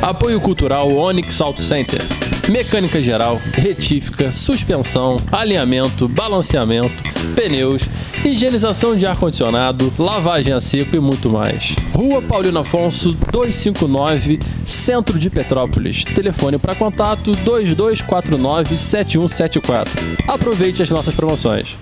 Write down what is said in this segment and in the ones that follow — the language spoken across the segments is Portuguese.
Apoio Cultural Onix Auto Center. Mecânica geral, retífica, suspensão, alinhamento, balanceamento, pneus, higienização de ar-condicionado, lavagem a seco e muito mais. Rua Paulino Afonso, 259, Centro de Petrópolis. Telefone para contato 2249-7174. Aproveite as nossas promoções.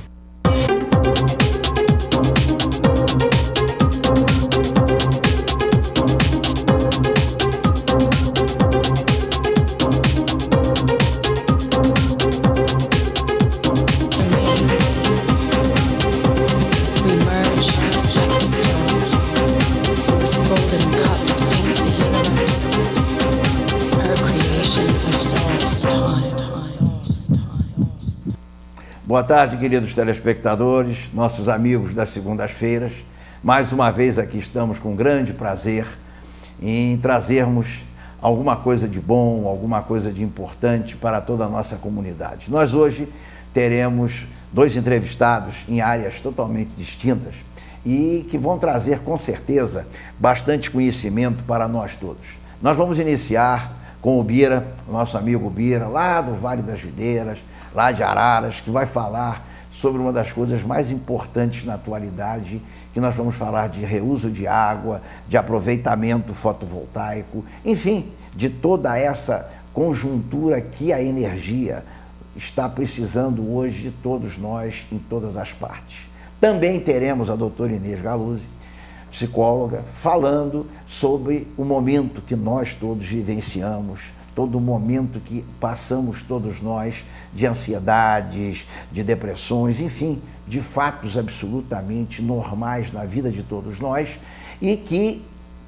Boa tarde, queridos telespectadores, nossos amigos das segundas-feiras. Mais uma vez aqui estamos com grande prazer em trazermos alguma coisa de bom, alguma coisa de importante para toda a nossa comunidade. Nós hoje teremos dois entrevistados em áreas totalmente distintas e que vão trazer com certeza bastante conhecimento para nós todos. Nós vamos iniciar com o Bira, o nosso amigo Bira, lá do Vale das Videiras, lá de Araras, que vai falar sobre uma das coisas mais importantes na atualidade, que nós vamos falar de reuso de água, de aproveitamento fotovoltaico, enfim, de toda essa conjuntura que a energia está precisando hoje de todos nós, em todas as partes. Também teremos a doutora Inês Galuzzi, psicóloga, falando sobre o momento que nós todos vivenciamos, todo o momento que passamos todos nós de ansiedades, de depressões, enfim, de fatos absolutamente normais na vida de todos nós e que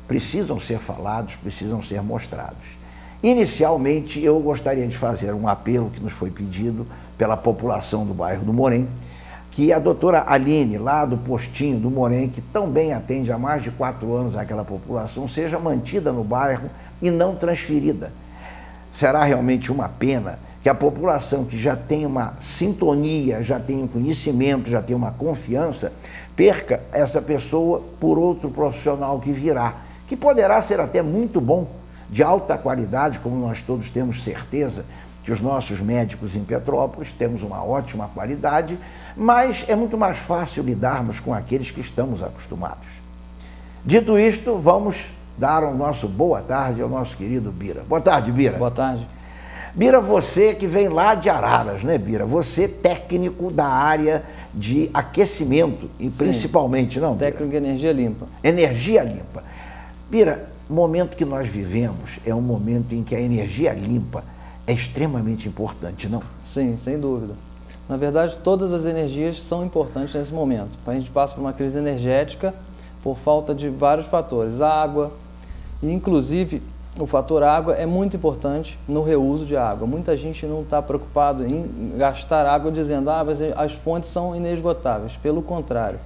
precisam ser falados, precisam ser mostrados. Inicialmente, eu gostaria de fazer um apelo que nos foi pedido pela população do bairro do Morém, que a doutora Aline, lá do postinho do Morém, que tão bem atende há mais de 4 anos aquela população, seja mantida no bairro e não transferida. Será realmente uma pena que a população que já tem uma sintonia, já tem um conhecimento, já tem uma confiança, perca essa pessoa por outro profissional que virá, que poderá ser até muito bom, de alta qualidade, como nós todos temos certeza que os nossos médicos em Petrópolis temos uma ótima qualidade, mas é muito mais fácil lidarmos com aqueles que estamos acostumados. Dito isto, vamos dar o nosso boa tarde ao nosso querido Bira. Boa tarde, Bira. Boa tarde. Bira, você que vem lá de Araras, né, Bira? Você técnico da área de aquecimento e principalmente, não, Bira? Técnico de energia limpa. Energia limpa. Bira, o momento que nós vivemos é um momento em que a energia limpa é extremamente importante, não? Sim, sem dúvida. Na verdade, todas as energias são importantes nesse momento. A gente passa por uma crise energética por falta de vários fatores. Água, e inclusive o fator água é muito importante no reuso de água. Muita gente não está preocupado em gastar água dizendo mas as fontes são inesgotáveis. Pelo contrário,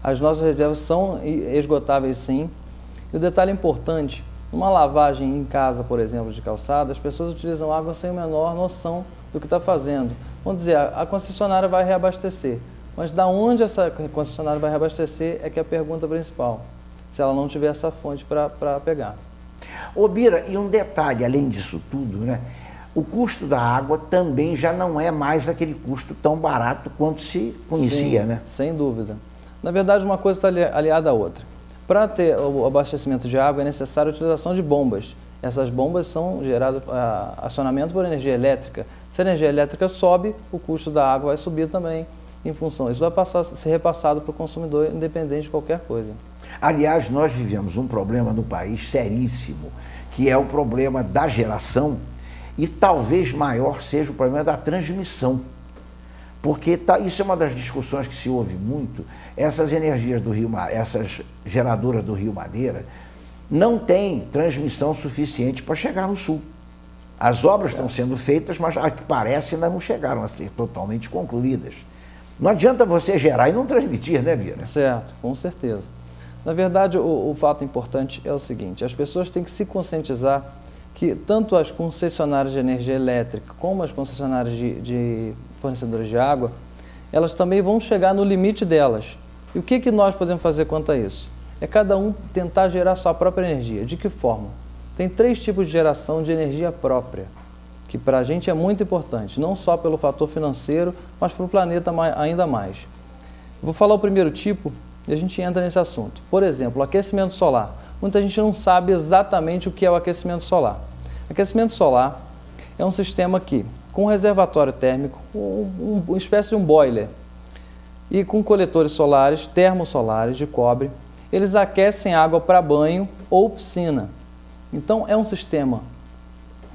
as nossas reservas são esgotáveis sim. E o detalhe importante, numa lavagem em casa, por exemplo, de calçada, as pessoas utilizam água sem a menor noção do que está fazendo. Vamos dizer, a concessionária vai reabastecer. Mas da onde essa concessionária vai reabastecer é que é a pergunta principal, se ela não tiver essa fonte para pegar. Ô Bira, e um detalhe, além disso tudo, né? O custo da água também já não é mais aquele custo tão barato quanto se conhecia, né? Sem dúvida. Na verdade, uma coisa está aliada à outra. Para ter o abastecimento de água é necessária a utilização de bombas. Essas bombas são geradas acionamento por energia elétrica. Se a energia elétrica sobe, o custo da água vai subir também em função. Isso vai ser repassado para o consumidor independente de qualquer coisa. Aliás, nós vivemos um problema no país seríssimo, que é o problema da geração e talvez maior seja o problema da transmissão. Porque isso é uma das discussões que se ouve muito. Essas energias do Rio, essas geradoras do Rio Madeira não têm transmissão suficiente para chegar no sul. As obras estão sendo feitas, mas a que parece ainda não chegaram a ser totalmente concluídas. Não adianta você gerar e não transmitir, né, Bira? Certo, com certeza. Na verdade, o fato importante é o seguinte, as pessoas têm que se conscientizar que tanto as concessionárias de energia elétrica como as concessionárias de fornecedores de água, elas também vão chegar no limite delas. E o que nós podemos fazer quanto a isso? É cada um tentar gerar sua própria energia. De que forma? Tem 3 tipos de geração de energia própria, que para a gente é muito importante, não só pelo fator financeiro, mas para o planeta ainda mais. Vou falar o primeiro tipo e a gente entra nesse assunto. Por exemplo, o aquecimento solar. Muita gente não sabe exatamente o que é o aquecimento solar. Aquecimento solar é um sistema que, com um reservatório térmico, uma espécie de um boiler, e com coletores solares, termosolares de cobre, eles aquecem água para banho ou piscina. Então é um sistema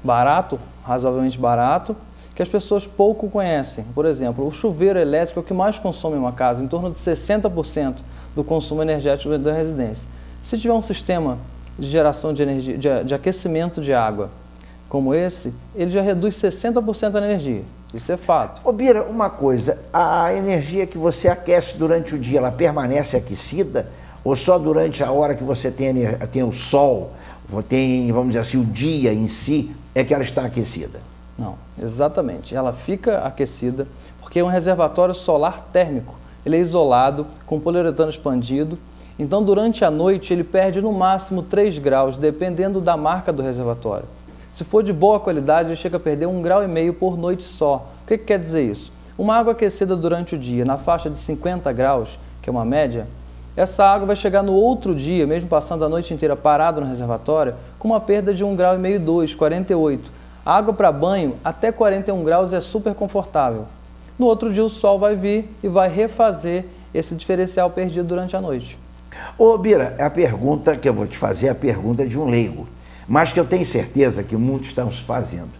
barato, razoavelmente barato, que as pessoas pouco conhecem. Por exemplo, o chuveiro elétrico é o que mais consome em uma casa, em torno de 60% do consumo energético da residência. Se tiver um sistema de geração de energia, de aquecimento de água como esse, ele já reduz 60% da energia. Isso é fato. Ô Bira, uma coisa, a energia que você aquece durante o dia, ela permanece aquecida? Ou só durante a hora que você tem o sol, tem, vamos dizer assim, o dia em si, é que ela está aquecida? Não, exatamente. Ela fica aquecida porque é um reservatório solar térmico. Ele é isolado, com poliuretano expandido. Então, durante a noite, ele perde no máximo 3 graus, dependendo da marca do reservatório. Se for de boa qualidade, ele chega a perder 1,5 graus por noite só. O que quer dizer isso? Uma água aquecida durante o dia, na faixa de 50 graus, que é uma média, essa água vai chegar no outro dia, mesmo passando a noite inteira parado no reservatório, com uma perda de 1,5 graus, 2, 48. A água para banho, até 41 graus, é super confortável. No outro dia, o sol vai vir e vai refazer esse diferencial perdido durante a noite. Ô Bira, a pergunta que eu vou te fazer é a pergunta de um leigo, mas que eu tenho certeza que muitos estão se fazendo.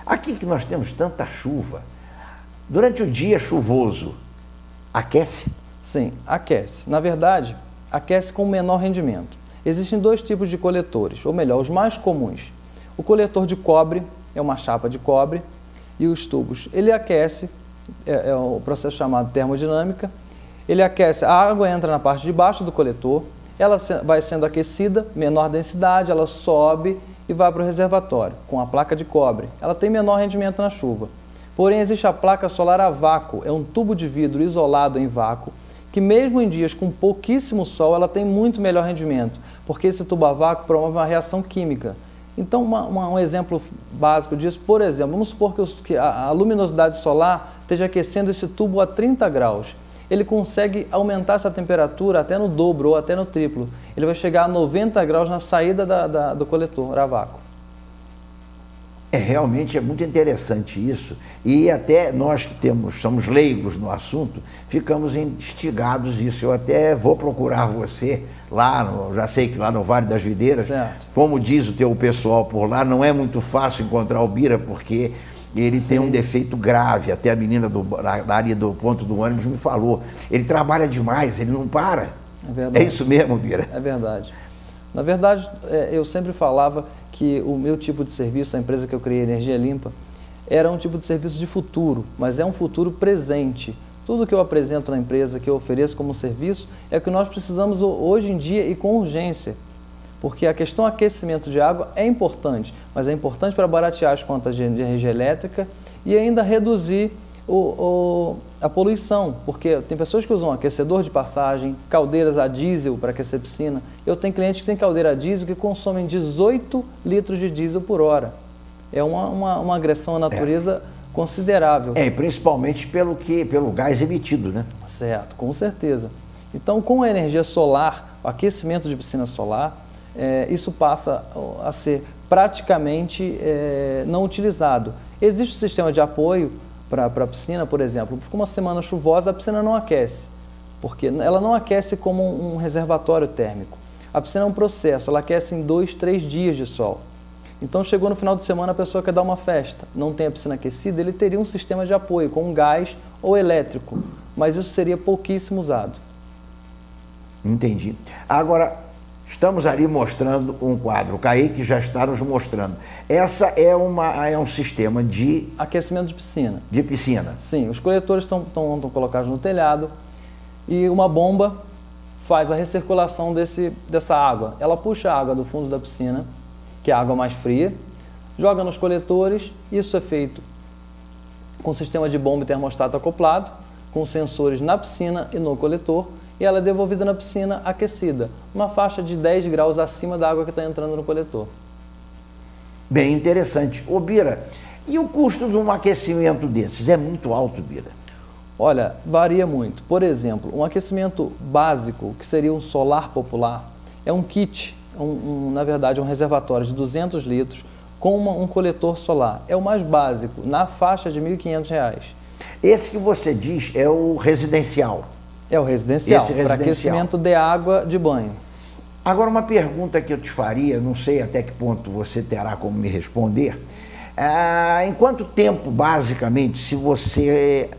Aqui que nós temos tanta chuva, durante o dia chuvoso, aquece? Sim, aquece. Na verdade, aquece com menor rendimento. Existem 2 tipos de coletores, ou melhor, os mais comuns. O coletor de cobre é uma chapa de cobre e os tubos. Ele aquece, é o processo chamado termodinâmica. Ele aquece, a água entra na parte de baixo do coletor, ela vai sendo aquecida, menor densidade, ela sobe e vai para o reservatório, com a placa de cobre. Ela tem menor rendimento na chuva. Porém, existe a placa solar a vácuo, é um tubo de vidro isolado em vácuo, que mesmo em dias com pouquíssimo sol, ela tem muito melhor rendimento, porque esse tubo a vácuo promove uma reação química. Então, um exemplo básico disso, por exemplo, vamos supor que a luminosidade solar esteja aquecendo esse tubo a 30 graus. Ele consegue aumentar essa temperatura até no dobro ou até no triplo. Ele vai chegar a 90 graus na saída do coletor a vácuo. Realmente é muito interessante isso, e até nós que somos leigos no assunto, ficamos instigados nisso. Eu até vou procurar você lá, já sei que lá no Vale das Videiras, certo. Como diz o teu pessoal por lá, não é muito fácil encontrar o Bira, porque ele tem um defeito grave. Até a menina da área do ponto do ônibus me falou, ele trabalha demais, ele não para. É verdade. É isso mesmo, Bira? É verdade. Na verdade, eu sempre falava que o meu tipo de serviço, a empresa que eu criei, Energia Limpa, era um tipo de serviço de futuro, mas é um futuro presente. Tudo que eu apresento na empresa, que eu ofereço como serviço, é o que nós precisamos hoje em dia e com urgência. Porque a questão do aquecimento de água é importante, mas é importante para baratear as contas de energia elétrica e ainda reduzir a poluição, porque tem pessoas que usam aquecedor de passagem, caldeiras a diesel para aquecer piscina. Eu tenho clientes que têm caldeira a diesel que consomem 18 litros de diesel por hora. É uma agressão à natureza considerável. E principalmente pelo gás emitido, né? Certo, com certeza. Então, com a energia solar, o aquecimento de piscina solar, isso passa a ser praticamente não utilizado. Existe um sistema de apoio para a piscina, por exemplo. Ficou uma semana chuvosa, a piscina não aquece, porque ela não aquece como um reservatório térmico. A piscina é um processo, ela aquece em 2, 3 dias de sol. Então, chegou no final de semana, a pessoa quer dar uma festa, não tem a piscina aquecida, ele teria um sistema de apoio com gás ou elétrico, mas isso seria pouquíssimo usado. Entendi. Agora, estamos ali mostrando um quadro, o Kaique já está nos mostrando. Essa é um sistema de... aquecimento de piscina. De piscina. Sim, os coletores estão colocados no telhado e uma bomba faz a recirculação dessa água. Ela puxa a água do fundo da piscina, que é a água mais fria, joga nos coletores. Isso é feito com sistema de bomba e termostato acoplado. com sensores na piscina e no coletor, e ela é devolvida na piscina aquecida, uma faixa de 10 graus acima da água que está entrando no coletor. Bem interessante. Ô Bira, e o custo de um aquecimento desses? É muito alto, Bira? Olha, varia muito. Por exemplo, um aquecimento básico, que seria um solar popular, é um kit, na verdade, um reservatório de 200 litros com um coletor solar. É o mais básico, na faixa de R$ 1.500. Esse que você diz é o residencial? É o residencial, para aquecimento de água de banho. Agora, uma pergunta que eu te faria, não sei até que ponto você terá como me responder. Em quanto tempo, basicamente, se você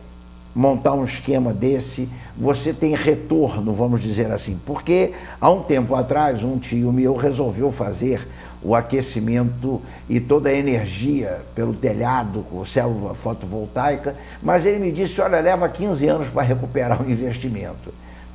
montar um esquema desse, você tem retorno, vamos dizer assim? Porque há um tempo atrás, um tio meu resolveu fazer o aquecimento e toda a energia pelo telhado com célula fotovoltaica, mas ele me disse, olha, leva 15 anos para recuperar o investimento.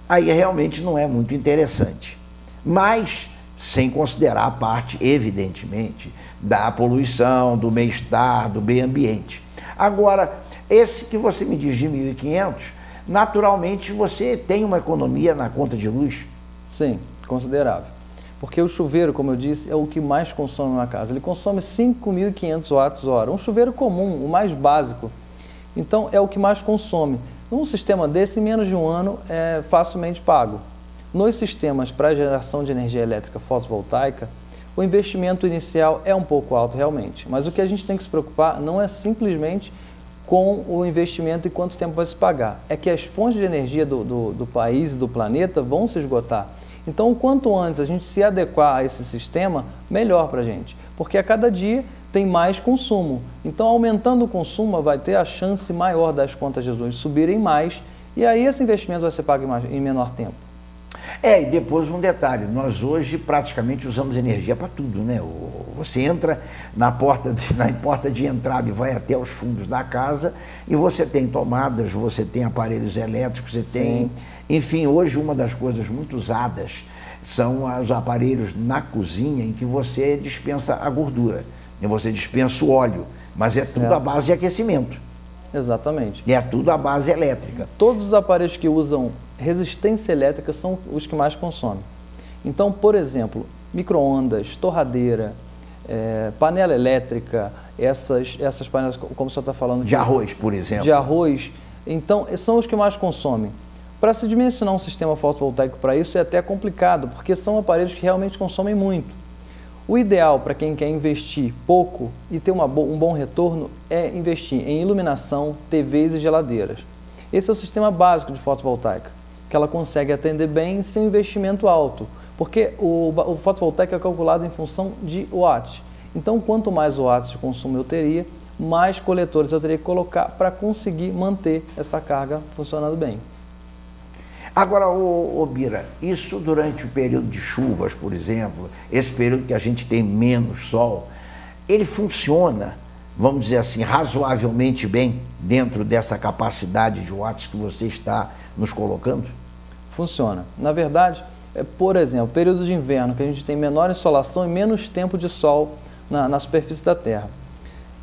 Aí realmente não é muito interessante. Mas, sem considerar a parte, evidentemente, da poluição, do bem-estar, do meio ambiente. Agora, esse que você me diz de 1.500, naturalmente você tem uma economia na conta de luz? Sim, considerável. Porque o chuveiro, como eu disse, é o que mais consome na casa. Ele consome 5.500 watts-hora. Um chuveiro comum, o mais básico. Então, é o que mais consome. Num sistema desse, em menos de um ano, é facilmente pago. Nos sistemas para geração de energia elétrica fotovoltaica, o investimento inicial é um pouco alto realmente. Mas o que a gente tem que se preocupar não é simplesmente com o investimento e quanto tempo vai se pagar. É que as fontes de energia do país e do planeta vão se esgotar. Então, o quanto antes a gente se adequar a esse sistema, melhor para a gente. Porque a cada dia tem mais consumo. Então, aumentando o consumo, vai ter a chance maior das contas de luz subirem mais. E aí esse investimento vai ser pago em menor tempo. E depois um detalhe, nós hoje praticamente usamos energia para tudo, né? Você entra na porta de entrada e vai até os fundos da casa e você tem tomadas, você tem aparelhos elétricos, você tem... Enfim, hoje uma das coisas muito usadas são os aparelhos na cozinha em que você dispensa a gordura, e você dispensa o óleo, mas é tudo à base de aquecimento. Exatamente. E é tudo à base elétrica. Todos os aparelhos que usam resistência elétrica são os que mais consomem. Então, por exemplo, micro-ondas, torradeira, panela elétrica, essas panelas, como você está falando... De arroz, por exemplo. De arroz. Então, são os que mais consomem. Para se dimensionar um sistema fotovoltaico para isso é até complicado, porque são aparelhos que realmente consomem muito. O ideal para quem quer investir pouco e ter um bom retorno é investir em iluminação, TVs e geladeiras. Esse é o sistema básico de fotovoltaica, que ela consegue atender bem sem investimento alto, porque o fotovoltaico é calculado em função de watts. Então, quanto mais watts de consumo eu teria, mais coletores eu teria que colocar para conseguir manter essa carga funcionando bem. Agora, Bira, isso durante o período de chuvas, por exemplo, esse período que a gente tem menos sol, ele funciona, vamos dizer assim, razoavelmente bem dentro dessa capacidade de watts que você está nos colocando? Funciona. Na verdade, por exemplo, período de inverno, que a gente tem menor insolação e menos tempo de sol na superfície da Terra.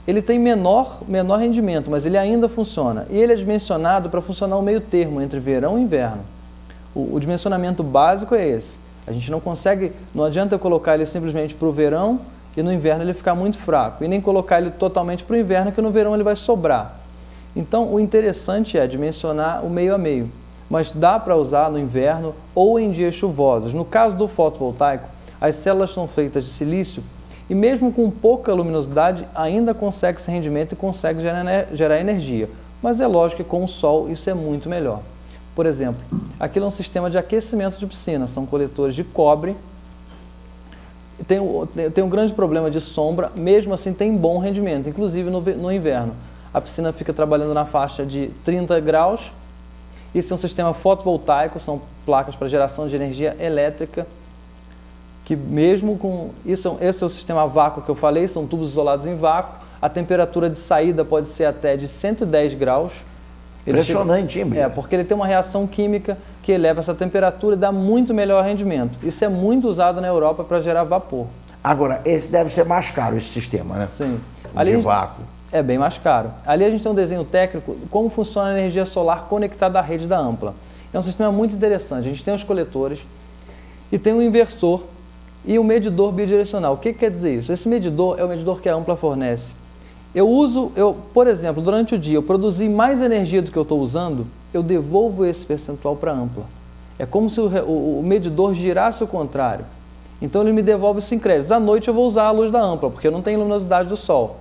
Ele tem menor rendimento, mas ele ainda funciona. E ele é dimensionado para funcionar o meio termo entre verão e inverno. O dimensionamento básico é esse. A gente não adianta eu colocar ele simplesmente para o verão e no inverno ele ficar muito fraco. E nem colocar ele totalmente para o inverno, que no verão ele vai sobrar. Então, o interessante é dimensionar o meio a meio. Mas dá para usar no inverno ou em dias chuvosos. No caso do fotovoltaico, as células são feitas de silício e mesmo com pouca luminosidade ainda consegue esse rendimento e consegue gerar energia. Mas é lógico que com o sol isso é muito melhor. Por exemplo, aquilo é um sistema de aquecimento de piscina, são coletores de cobre, tem um grande problema de sombra, mesmo assim tem bom rendimento, inclusive no inverno. A piscina fica trabalhando na faixa de 30 graus, isso é um sistema fotovoltaico, são placas para geração de energia elétrica, que mesmo com... esse é o sistema a vácuo que eu falei, são tubos isolados em vácuo, a temperatura de saída pode ser até de 110 graus, impressionante, hein, Bira? porque ele tem uma reação química que eleva essa temperatura e dá muito melhor rendimento. Isso é muito usado na Europa para gerar vapor. Agora, esse deve ser mais caro, esse sistema, né? Sim. De vácuo. É bem mais caro. Ali a gente tem um desenho técnico, como funciona a energia solar conectada à rede da Ampla. É um sistema muito interessante. A gente tem os coletores e tem um inversor e um medidor bidirecional. O que quer dizer isso? Esse medidor é o medidor que a Ampla fornece. Por exemplo, durante o dia eu produzi mais energia do que eu estou usando, eu devolvo esse percentual para a Ampla. É como se o medidor girasse o contrário. Então ele me devolve isso em créditos. À noite eu vou usar a luz da Ampla, porque eu não tenho luminosidade do sol.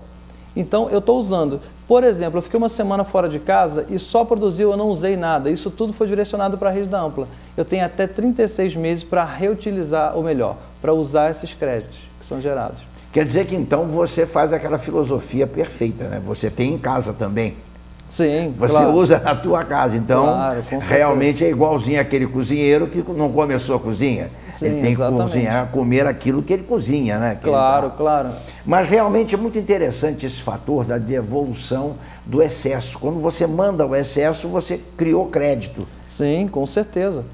Então eu estou usando. Por exemplo, eu fiquei uma semana fora de casa e só produziu, eu não usei nada. Isso tudo foi direcionado para a rede da Ampla. Eu tenho até 36 meses para reutilizar, ou melhor, para usar esses créditos que são gerados. Quer dizer que então você faz aquela filosofia perfeita, né? Você tem em casa também. Sim, Você claro. usa na tua casa, então Claro, com realmente é igualzinho aquele cozinheiro que não começou a cozinha. Sim, ele tem exatamente. que cozinhar, comer aquilo que ele cozinha, né? Que Claro, ele claro. Mas realmente é muito interessante esse fator da devolução do excesso. Quando você manda o excesso, você criou crédito. Sim, com certeza.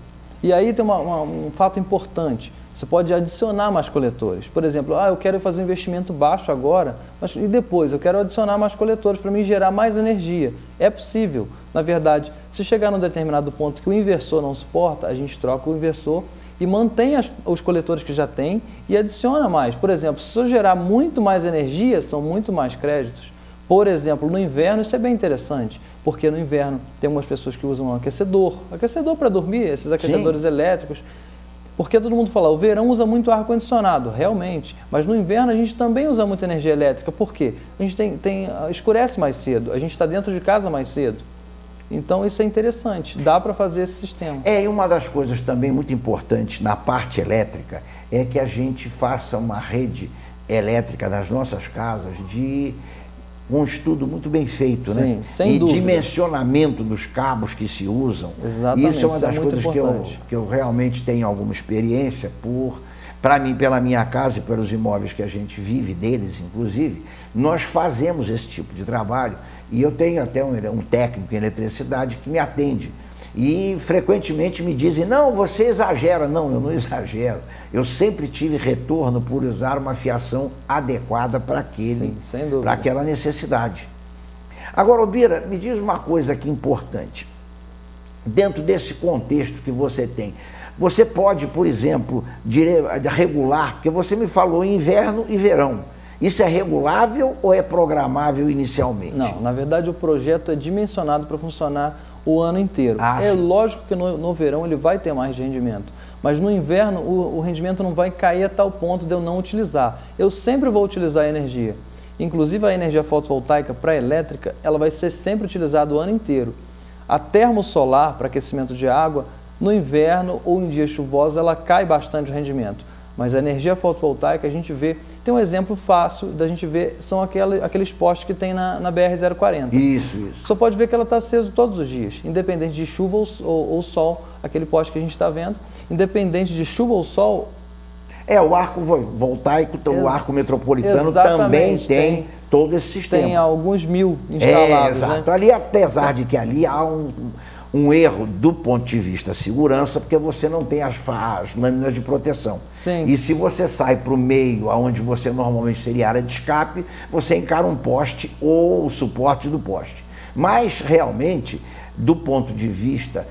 E aí tem um fato importante. Você pode adicionar mais coletores. Por exemplo, eu quero fazer um investimento baixo agora, mas e depois? Eu quero adicionar mais coletores para me gerar mais energia. É possível. Na verdade, se chegar num determinado ponto que o inversor não suporta, a gente troca o inversor e mantém os coletores que já tem e adiciona mais. Por exemplo, se eu gerar muito mais energia, são muito mais créditos. Por exemplo, no inverno, isso é bem interessante, porque no inverno tem umas pessoas que usam um aquecedor para dormir, esses aquecedores elétricos. Porque todo mundo fala, o verão usa muito ar-condicionado, realmente, mas no inverno a gente também usa muita energia elétrica. Por quê? A gente escurece mais cedo, a gente está dentro de casa mais cedo. Então isso é interessante, dá para fazer esse sistema. E uma das coisas também muito importantes na parte elétrica é que a gente faça uma rede elétrica nas nossas casas um estudo muito bem feito, Sim, né? sem dúvida. Dimensionamento dos cabos que se usam. Exatamente, Isso é uma das isso é coisas muito que eu realmente tenho alguma experiência pela minha casa e pelos imóveis que a gente vive deles, inclusive, nós fazemos esse tipo de trabalho e eu tenho até um técnico em eletricidade que me atende. E frequentemente me dizem, não, você exagera. Não, eu não exagero. Eu sempre tive retorno por usar uma fiação adequada para aquela necessidade. Agora, Obira, me diz uma coisa aqui importante. Dentro desse contexto que você tem, você pode, por exemplo, regular, porque você me falou inverno e verão. Isso é regulável ou é programável inicialmente? Não, na verdade o projeto é dimensionado para funcionar o ano inteiro. É lógico que no verão ele vai ter mais rendimento, mas no inverno o rendimento não vai cair a tal ponto de eu não utilizar. Eu sempre vou utilizar a energia. Inclusive a energia fotovoltaica para a elétrica, ela vai ser sempre utilizada o ano inteiro. A termosolar para aquecimento de água, no inverno ou em dias chuvosos, ela cai bastante o rendimento. Mas a energia fotovoltaica, a gente vê, tem um exemplo fácil da gente ver, são aqueles postes que tem na BR-040. Isso. Só pode ver que ela está acesa todos os dias, independente de chuva ou sol, aquele poste que a gente está vendo, independente de chuva ou sol. O arco voltaico, o arco metropolitano também tem todo esse sistema. Tem alguns mil instalados. Exato. Né? Ali, apesar de que ali há um erro do ponto de vista segurança, porque você não tem as lâminas de proteção. Sim. E se você sai para o meio, onde você normalmente seria área de escape, você encara um poste ou o suporte do poste. Mas, realmente, do ponto de vista,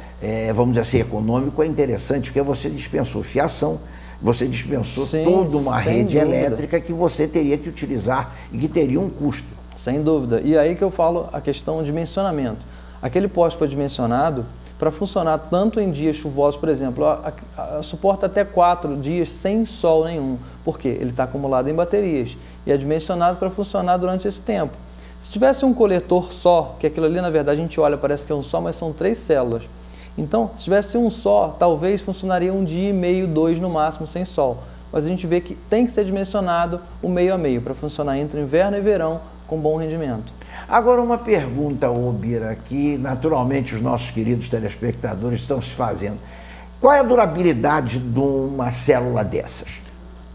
vamos dizer assim, econômico, é interessante, porque você dispensou fiação, você dispensou toda uma rede elétrica que você teria que utilizar e que teria um custo. Sem dúvida. E aí que eu falo a questão de dimensionamento. Aquele poste foi dimensionado para funcionar tanto em dias chuvosos, por exemplo, suporta até 4 dias sem sol nenhum, porque ele está acumulado em baterias e é dimensionado para funcionar durante esse tempo. Se tivesse um coletor só, que aquilo ali na verdade a gente olha, parece que é um só, mas são 3 células. Então, se tivesse um só, talvez funcionaria 1 dia e meio, 2 no máximo sem sol. Mas a gente vê que tem que ser dimensionado o meio a meio para funcionar entre inverno e verão com bom rendimento. Agora uma pergunta, Obira, que naturalmente os nossos queridos telespectadores estão se fazendo. Qual é a durabilidade de uma célula dessas?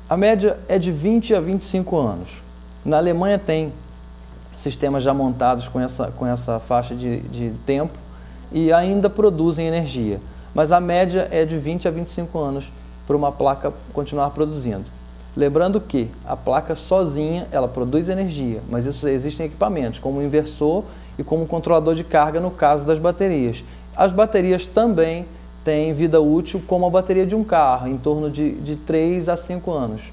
A média é de 20 a 25 anos. Na Alemanha tem sistemas já montados com essa faixa de tempo e ainda produzem energia. Mas a média é de 20 a 25 anos para uma placa continuar produzindo. Lembrando que a placa sozinha, ela produz energia, mas isso existem equipamentos, como o inversor e como o controlador de carga no caso das baterias. As baterias também têm vida útil como a bateria de um carro, em torno de 3 a 5 anos.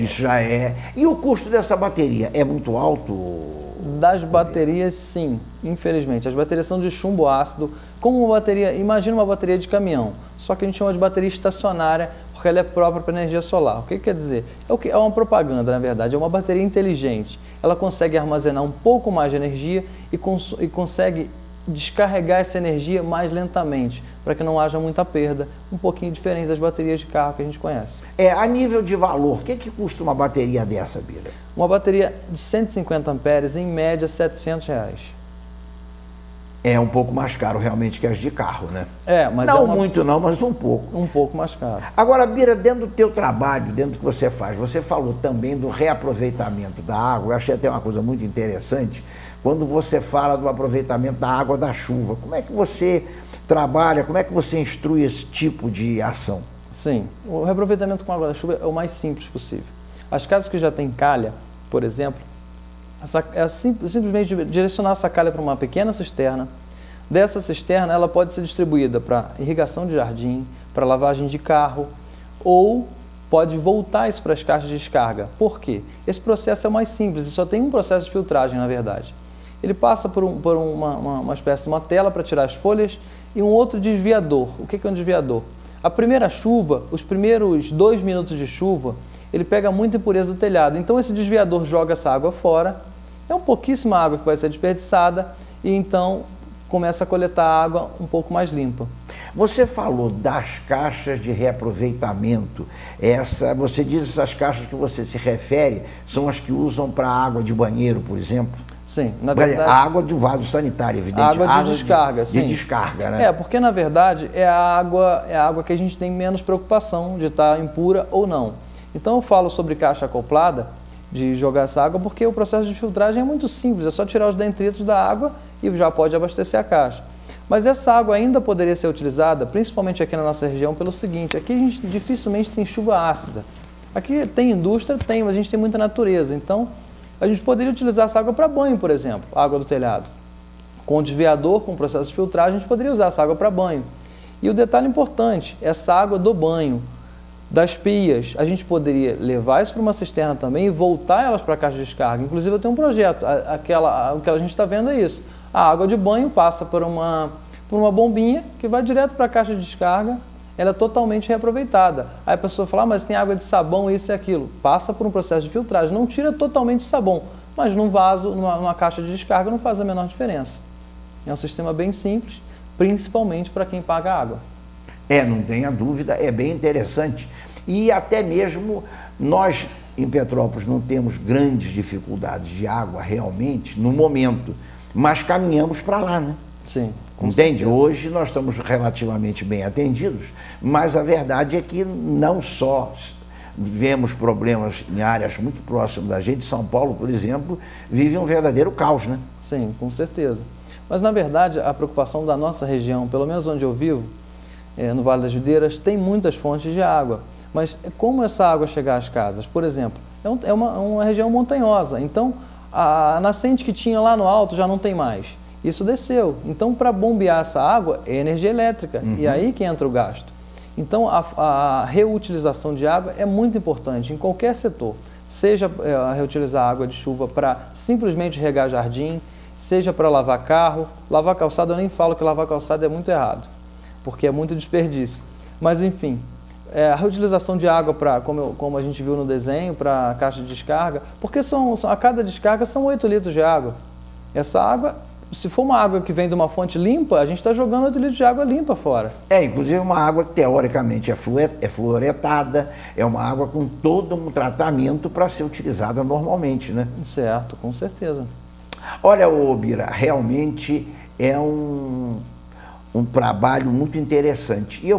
Isso já é. E o custo dessa bateria é muito alto? Das baterias, sim, infelizmente. As baterias são de chumbo ácido, como uma bateria, imagina uma bateria de caminhão, só que a gente chama de bateria estacionária, porque ela é própria para energia solar. O que quer dizer? É uma propaganda, na verdade, é uma bateria inteligente. Ela consegue armazenar um pouco mais de energia e consegue descarregar essa energia mais lentamente, para que não haja muita perda, um pouquinho diferente das baterias de carro que a gente conhece. A nível de valor, o que custa uma bateria dessa, Bira? Uma bateria de 150 amperes, em média, R$700. É um pouco mais caro realmente que as de carro, né? Mas não muito não, mas um pouco. Um pouco mais caro. Agora, Bira, dentro do teu trabalho, dentro do que você faz, você falou também do reaproveitamento da água. Eu achei até uma coisa muito interessante, quando você fala do aproveitamento da água da chuva. Como é que você trabalha, como é que você instrui esse tipo de ação? Sim, o reaproveitamento com água da chuva é o mais simples possível. As casas que já têm calha, por exemplo, simplesmente direcionar essa calha para uma pequena cisterna. Dessa cisterna, ela pode ser distribuída para irrigação de jardim, para lavagem de carro, ou pode voltar isso para as caixas de descarga. Por quê? Esse processo é o mais simples e só tem um processo de filtragem, na verdade. Ele passa por uma espécie de uma tela para tirar as folhas e um outro desviador. O que é um desviador? A primeira chuva, os primeiros 2 minutos de chuva, ele pega muita impureza do telhado. Então esse desviador joga essa água fora, é pouquíssima água que vai ser desperdiçada e então começa a coletar água um pouco mais limpa. Você falou das caixas de reaproveitamento. Você diz essas caixas que você se refere são as que usam para água de banheiro, por exemplo? Sim, na verdade... A água do vaso sanitário, evidente. Água de descarga, sim. De descarga, né? Porque na verdade é a água que a gente tem menos preocupação de estar impura ou não. Então eu falo sobre caixa acoplada, de jogar essa água, porque o processo de filtragem é muito simples, é só tirar os detritos da água e já pode abastecer a caixa. Mas essa água ainda poderia ser utilizada, principalmente aqui na nossa região, pelo seguinte: aqui a gente dificilmente tem chuva ácida. Aqui tem indústria, mas a gente tem muita natureza, então a gente poderia utilizar essa água para banho, por exemplo, água do telhado. Com o desviador, com o processo de filtragem, a gente poderia usar essa água para banho. E o detalhe importante, essa água do banho, das pias, a gente poderia levar isso para uma cisterna também e voltar elas para a caixa de descarga. Inclusive eu tenho um projeto, o que a gente está vendo é isso. A água de banho passa por uma bombinha que vai direto para a caixa de descarga, ela é totalmente reaproveitada. Aí a pessoa fala, mas tem água de sabão, isso e aquilo. Passa por um processo de filtragem, não tira totalmente o sabão, mas num vaso, numa caixa de descarga não faz a menor diferença. É um sistema bem simples, principalmente para quem paga água. Não tenha dúvida, é bem interessante. E até mesmo nós, em Petrópolis, não temos grandes dificuldades de água realmente, no momento, mas caminhamos para lá, né? Sim. Entende? Certeza. Hoje nós estamos relativamente bem atendidos, mas a verdade é que não só vemos problemas em áreas muito próximas da gente. São Paulo, por exemplo, vive um verdadeiro caos, né? Sim, com certeza. Mas, na verdade, a preocupação da nossa região, pelo menos onde eu vivo, no Vale das Videiras, tem muitas fontes de água. Mas como essa água chegar às casas? Por exemplo, é uma região montanhosa, então a nascente que tinha lá no alto já não tem mais. Isso desceu. Então, para bombear essa água, é energia elétrica. E aí que entra o gasto. Então, a reutilização de água é muito importante em qualquer setor. Seja reutilizar água de chuva para simplesmente regar jardim, seja para lavar carro. Lavar calçada, eu nem falo que lavar calçada é muito errado, porque é muito desperdício. Mas, enfim, a reutilização de água, como a gente viu no desenho, para a caixa de descarga, porque a cada descarga são 8 litros de água. Essa água, se for uma água que vem de uma fonte limpa, a gente está jogando 8 litros de água limpa fora. Inclusive uma água que teoricamente é fluoretada, é uma água com todo um tratamento para ser utilizada normalmente, né? Certo, com certeza. Olha, Bira, realmente é um trabalho muito interessante. E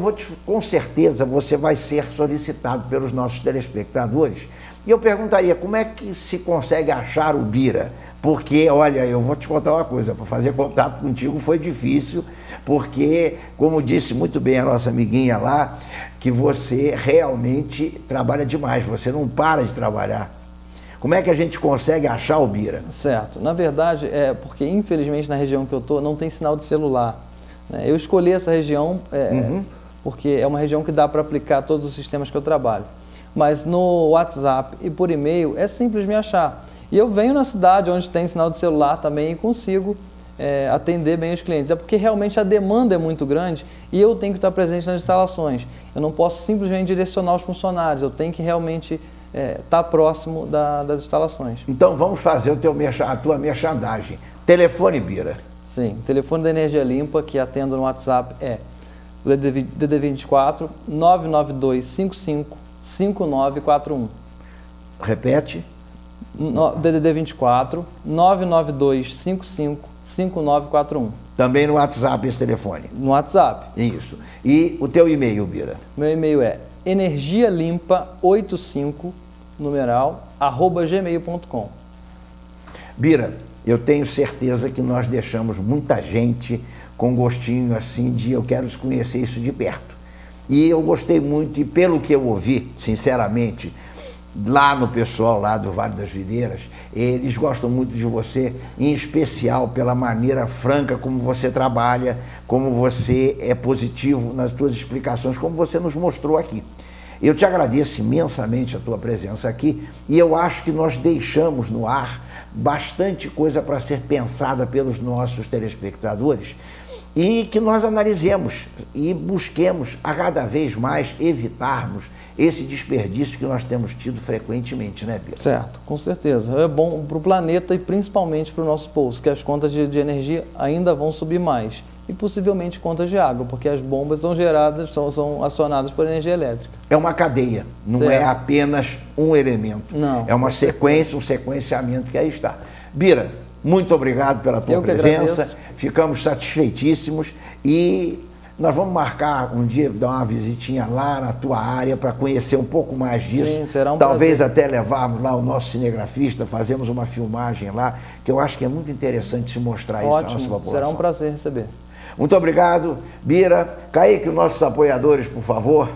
com certeza você vai ser solicitado pelos nossos telespectadores. E eu perguntaria, como é que se consegue achar o Bira? Porque, olha, eu vou te contar uma coisa, para fazer contato contigo foi difícil, porque, como disse muito bem a nossa amiguinha lá, que você realmente trabalha demais, você não para de trabalhar. Como é que a gente consegue achar o Bira? Certo. Na verdade, é porque infelizmente na região que eu estou não tem sinal de celular. Né? Eu escolhi essa região porque é uma região que dá para aplicar todos os sistemas que eu trabalho. Mas no WhatsApp e por e-mail é simples me achar. E eu venho na cidade onde tem sinal de celular também e consigo atender bem os clientes. É porque realmente a demanda é muito grande e eu tenho que estar presente nas instalações. Eu não posso simplesmente direcionar os funcionários, eu tenho que realmente estar próximo das instalações. Então vamos fazer a tua merchandagem. Telefone, Bira. Sim, o telefone da Energia Limpa que atendo no WhatsApp é o DDD 24 992 55 5941. Repete. DDD 24 992 55 5941. Também no WhatsApp esse telefone? No WhatsApp. Isso. E o teu e-mail, Bira? Meu e-mail é energialimpa85, @gmail.com. Bira, eu tenho certeza que nós deixamos muita gente com gostinho assim de eu quero conhecer isso de perto. E eu gostei muito, e pelo que eu ouvi, sinceramente, lá no pessoal lá do Vale das Videiras, eles gostam muito de você, em especial pela maneira franca como você trabalha, como você é positivo nas suas explicações, como você nos mostrou aqui. Eu te agradeço imensamente a tua presença aqui e eu acho que nós deixamos no ar bastante coisa para ser pensada pelos nossos telespectadores e que nós analisemos e busquemos a cada vez mais evitarmos esse desperdício que nós temos tido frequentemente, né, Bira? Certo, com certeza. É bom para o planeta e principalmente para o nosso bolso, que as contas de energia ainda vão subir mais. E possivelmente contas de água, porque as bombas são geradas, são acionadas por energia elétrica. É uma cadeia, não certo. É apenas um elemento. Não. É uma sequência, um sequenciamento que aí está. Bira, muito obrigado pela tua presença. Ficamos satisfeitíssimos e nós vamos marcar um dia, dar uma visitinha lá na tua área para conhecer um pouco mais disso. Sim, será um Talvez prazer. até levarmos lá o nosso cinegrafista, fazemos uma filmagem lá, que eu acho que é muito interessante se mostrar isso para a nossa população. Será um prazer receber. Muito obrigado, Bira. Kaique, os nossos apoiadores, por favor.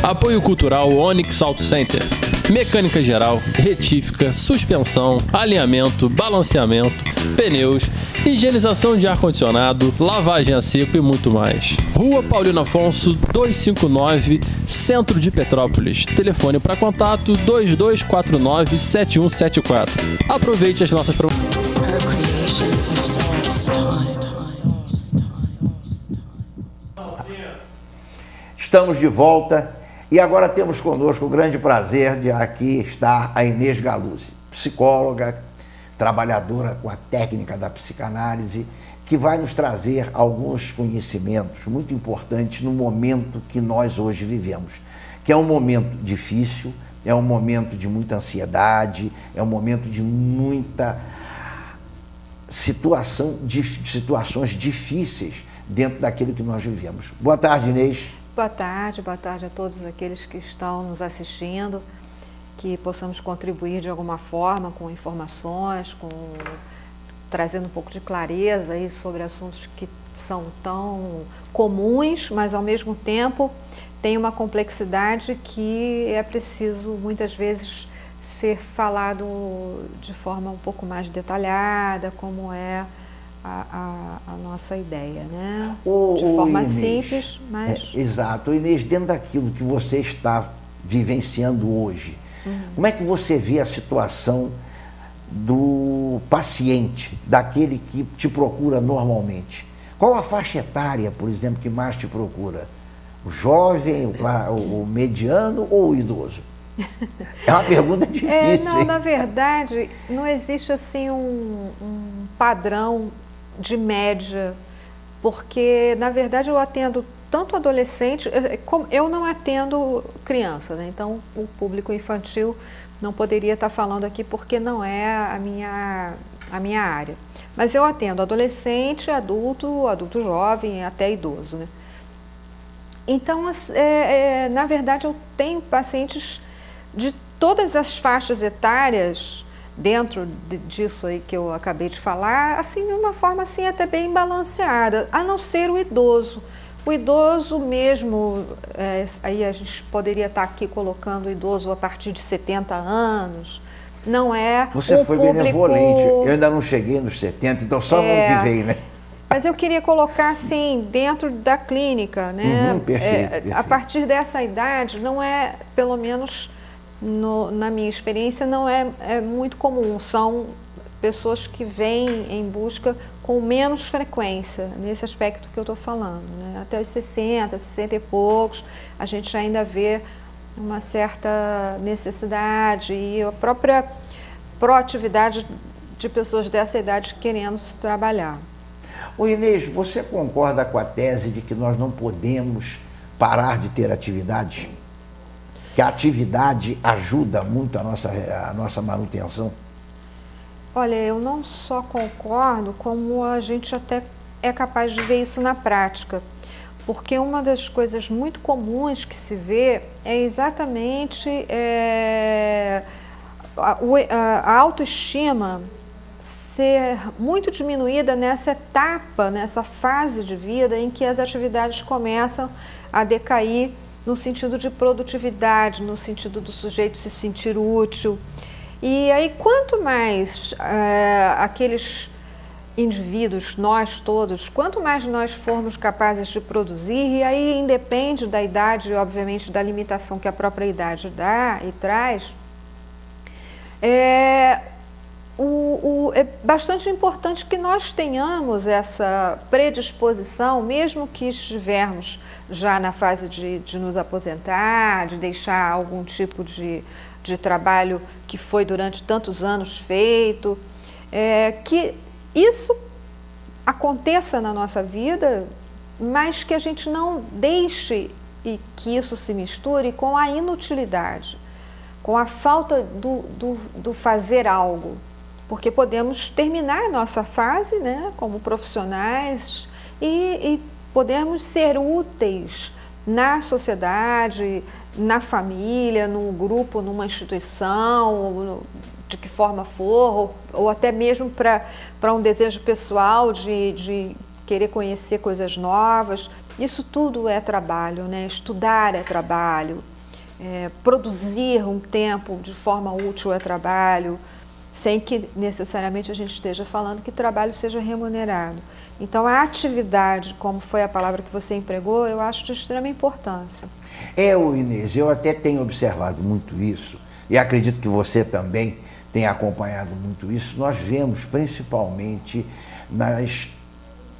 Apoio Cultural Onyx Auto Center. Mecânica geral, retífica, suspensão, alinhamento, balanceamento, pneus, higienização de ar-condicionado, lavagem a seco e muito mais. Rua Paulino Afonso, 259, Centro de Petrópolis. Telefone para contato 2249-7174. Aproveite as nossas promoções. Estamos de volta. E agora temos conosco o grande prazer de aqui estar a Inês Galuzzi, psicóloga, trabalhadora com a técnica da psicanálise, que vai nos trazer alguns conhecimentos muito importantes no momento que nós hoje vivemos, que é um momento difícil, é um momento de muita ansiedade, é um momento de muita situações difíceis dentro daquilo que nós vivemos. Boa tarde, Inês. Boa tarde a todos aqueles que estão nos assistindo, que possamos contribuir de alguma forma com informações, trazendo um pouco de clareza aí sobre assuntos que são tão comuns, mas ao mesmo tempo tem uma complexidade que é preciso muitas vezes ser falado de forma um pouco mais detalhada, como é a nossa ideia, né? De forma Inês, simples, mas... exato. Inês, dentro daquilo que você está vivenciando hoje, como é que você vê a situação do paciente, daquele que te procura normalmente? Qual a faixa etária, por exemplo, que mais te procura? O jovem, o mediano ou o idoso? É uma pergunta difícil. Não, na verdade, não existe assim um padrão de média, porque na verdade eu atendo tanto adolescente, eu não atendo criança, né? Então o público infantil não poderia estar falando aqui porque não é a minha área. Mas eu atendo adolescente, adulto, adulto jovem, até idoso, né? Então, na verdade, eu tenho pacientes de todas as faixas etárias dentro disso aí que eu acabei de falar, assim, de uma forma assim até bem balanceada, a não ser o idoso. O idoso mesmo, aí a gente poderia estar aqui colocando o idoso a partir de 70 anos, não é Você foi benevolente, eu ainda não cheguei nos 70, então só no ano que vem, né? Mas eu queria colocar assim, dentro da clínica, né? Perfeito. A partir dessa idade, não é, pelo menos na minha experiência, não é muito comum. São pessoas que vêm em busca com menos frequência, nesse aspecto que eu estou falando, né? Até os 60, 60 e poucos, a gente ainda vê uma certa necessidade e a própria proatividade de pessoas dessa idade querendo se trabalhar. Ô Inês, você concorda com a tese de que nós não podemos parar de ter atividade? Que a atividade ajuda muito a nossa manutenção? Olha, eu não só concordo, como a gente até é capaz de ver isso na prática. Porque uma das coisas muito comuns que se vê é exatamente a autoestima ser muito diminuída nessa etapa, nessa fase de vida em que as atividades começam a decair no sentido de produtividade, no sentido do sujeito se sentir útil. E aí, quanto mais aqueles indivíduos, nós todos, quanto mais nós formos capazes de produzir, e aí independe da idade, obviamente, da limitação que a própria idade dá e traz, é bastante importante que nós tenhamos essa predisposição, mesmo que estivermos já na fase de nos aposentar, de deixar algum tipo de trabalho que foi durante tantos anos feito, que isso aconteça na nossa vida, mas que a gente não deixe e que isso se misture com a inutilidade, com a falta do fazer algo. Porque podemos terminar a nossa fase, né, como profissionais e podemos ser úteis na sociedade, na família, num grupo, numa instituição, de que forma for, ou até mesmo para um desejo pessoal de querer conhecer coisas novas. Isso tudo é trabalho, né? Estudar é trabalho, produzir um tempo de forma útil é trabalho, sem que necessariamente a gente esteja falando que trabalho seja remunerado. Então, a atividade, como foi a palavra que você empregou, eu acho de extrema importância. Inês, eu até tenho observado muito isso, e acredito que você também tem acompanhado muito isso. Nós vemos principalmente nas,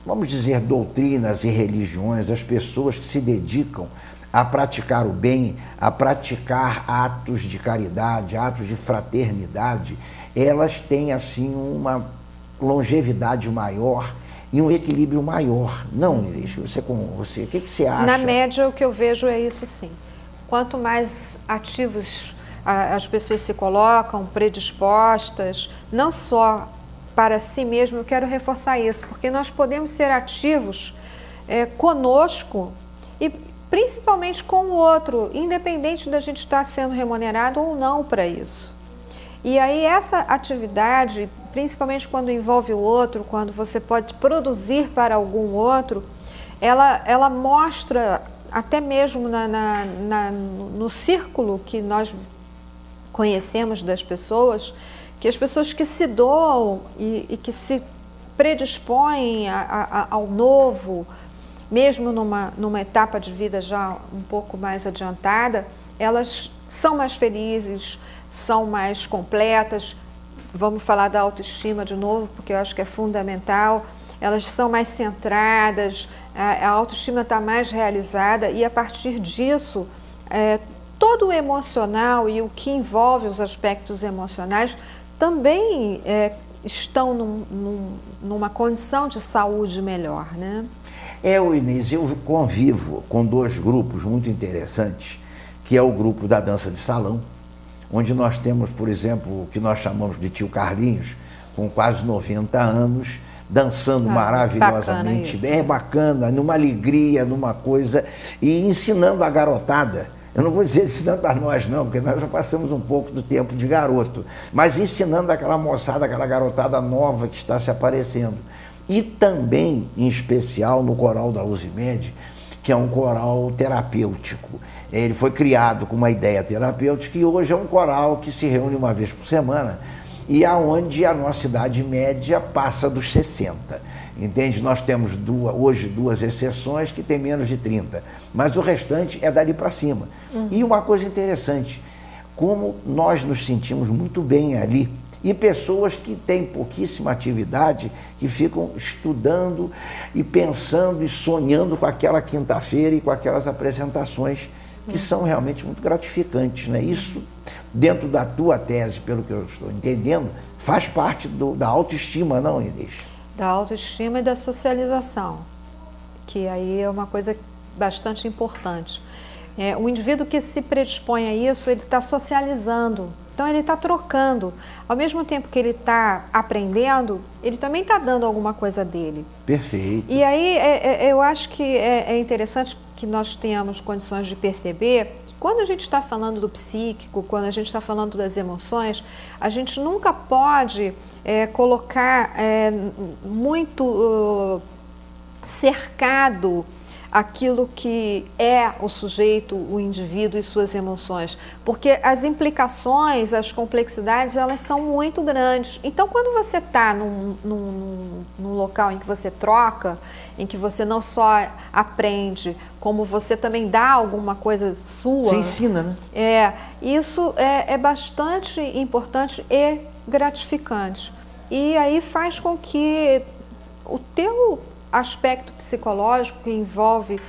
vamos dizer, doutrinas e religiões, as pessoas que se dedicam a praticar o bem, a praticar atos de caridade, atos de fraternidade, elas têm assim uma longevidade maior e um equilíbrio maior. Não, Inês, o que você acha? Na média, o que eu vejo é isso, sim. Quanto mais ativos as pessoas se colocam, predispostas, não só para si mesmo, eu quero reforçar isso, porque nós podemos ser ativos conosco e principalmente com o outro, independente da gente estar sendo remunerado ou não para isso. E aí essa atividade, principalmente quando envolve o outro, quando você pode produzir para algum outro, ela mostra, até mesmo no círculo que nós conhecemos das pessoas, que as pessoas que se doam e que se predispõem ao novo, mesmo numa etapa de vida já um pouco mais adiantada, elas são mais felizes, são mais completas. Vamos falar da autoestima de novo, porque eu acho que é fundamental. Elas são mais centradas, a autoestima está mais realizada e, a partir disso, todo o emocional e o que envolve os aspectos emocionais também estão numa condição de saúde melhor, né? Inês, eu convivo com dois grupos muito interessantes, que é o grupo da dança de salão, onde nós temos, por exemplo, o que nós chamamos de tio Carlinhos, com quase 90 anos, dançando maravilhosamente bem, bacana, numa alegria, numa coisa, e ensinando a garotada. Eu não vou dizer ensinando para nós não, porque nós já passamos um pouco do tempo de garoto, mas ensinando aquela moçada, aquela garotada nova que está se aparecendo. E também, em especial, no coral da Uzimed, que é um coral terapêutico. Ele foi criado com uma ideia terapêutica e hoje é um coral que se reúne uma vez por semana e aonde a nossa idade média passa dos 60. Entende? Nós temos hoje duas exceções que tem menos de 30, mas o restante é dali para cima. E uma coisa interessante, como nós nos sentimos muito bem ali, e pessoas que têm pouquíssima atividade, que ficam estudando e pensando e sonhando com aquela quinta-feira e com aquelas apresentações que são realmente muito gratificantes, né? Isso, dentro da tua tese, pelo que eu estou entendendo, faz parte da autoestima, não, Inês? Da autoestima e da socialização, que aí é uma coisa bastante importante. O indivíduo que se predispõe a isso, ele está socializando. Então, ele está trocando. Ao mesmo tempo que ele está aprendendo, ele também está dando alguma coisa dele. Perfeito. E aí, eu acho que é interessante que nós tenhamos condições de perceber que quando a gente está falando do psíquico, quando a gente está falando das emoções, a gente nunca pode colocar muito cercado aquilo que é o sujeito, o indivíduo e suas emoções, porque as implicações, as complexidades, elas são muito grandes. Então, quando você está num local em que você troca, em que você não só aprende, como você também dá alguma coisa sua... Você ensina, né? Isso é bastante importante e gratificante. E aí faz com que o teu aspecto psicológico que envolve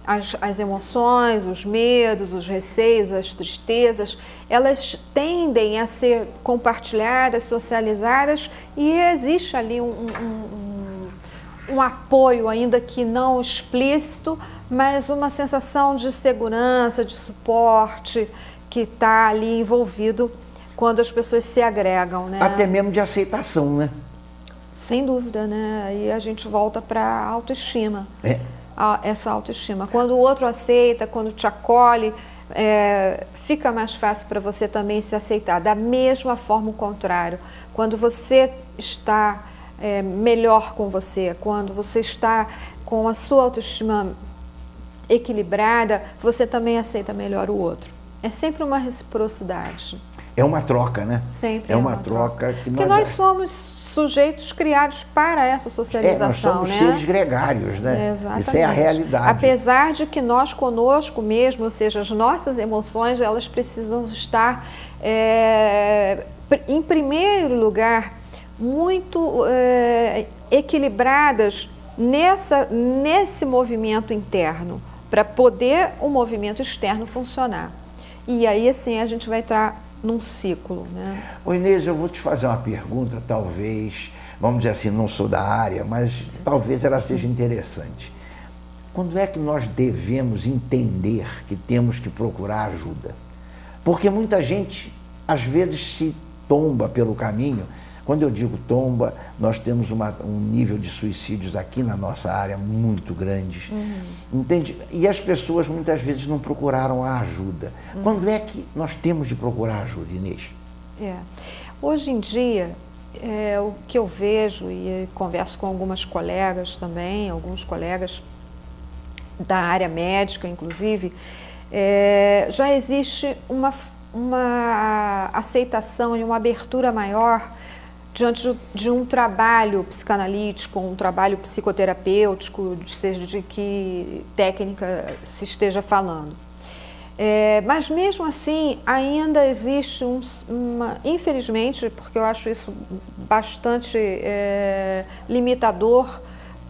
as emoções, os medos, os receios, as tristezas, elas tendem a ser compartilhadas, socializadas e existe ali um apoio, ainda que não explícito, mas uma sensação de segurança, de suporte que está ali envolvido quando as pessoas se agregam, né? Até mesmo de aceitação, né? Sem dúvida, né? Aí a gente volta para a autoestima. Essa autoestima. Quando o outro aceita, quando te acolhe, fica mais fácil para você também se aceitar. Da mesma forma, o contrário. Quando você está melhor com você, quando você está com a sua autoestima equilibrada, você também aceita melhor o outro. É sempre uma reciprocidade. É uma troca, né? Sempre é uma troca. Porque nós somos sujeitos criados para essa socialização, nós somos né? seres gregários, né? Exatamente. Isso é a realidade. Apesar de que nós conosco mesmo, ou seja, as nossas emoções, elas precisam estar, em primeiro lugar, muito equilibradas nesse movimento interno, para poder o movimento externo funcionar. E aí, assim, a gente vai entrar num ciclo, né? Ô Inês, eu vou te fazer uma pergunta, talvez, vamos dizer assim, não sou da área, mas talvez ela seja interessante. Quando é que nós devemos entender que temos que procurar ajuda? Porque muita gente, às vezes, se tomba pelo caminho. Quando eu digo tomba, nós temos um nível de suicídios aqui na nossa área muito grande, entende? E as pessoas muitas vezes não procuraram a ajuda. Quando é que nós temos de procurar ajuda, Inês? Hoje em dia, o que eu vejo e converso com algumas colegas também, alguns colegas da área médica, inclusive, já existe uma aceitação e uma abertura maior diante de um trabalho psicanalítico, um trabalho psicoterapêutico, seja de que técnica se esteja falando. Mas mesmo assim, ainda existe infelizmente, porque eu acho isso bastante limitador